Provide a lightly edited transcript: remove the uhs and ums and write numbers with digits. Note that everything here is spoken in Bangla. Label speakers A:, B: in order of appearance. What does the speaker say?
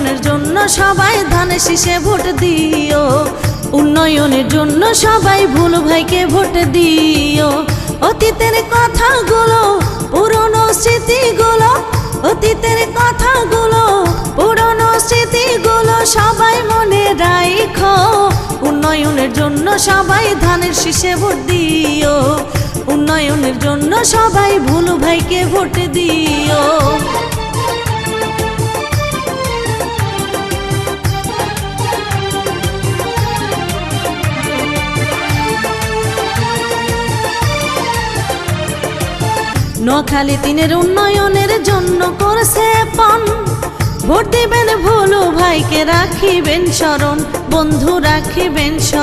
A: উন্নয়নের জন্য সবাই ধানে শীষে ভোট দিও। উন্নয়নের জন্য সবাই ভুলু ভাইকে ভোট দিও। অতীতের কথাগুলো পুরনো স্মৃতিগুলো, অতীতের কথাগুলো পুরনো স্মৃতিগুলো সবাই মনে রাখো। উন্নয়নের জন্য সবাই ধানের শীষে ভোট দিও। উন্নয়নের জন্য সবাই ভুলু ভাইকে ভোট দিও। নোয়াখালী 3-এর উন্নয়নের জন্য করছে পণ, ভোট দিবেন ভুলু ভাইকে রাখিবেন স্মরণ, বন্ধু রাখিবেন স্মরণ।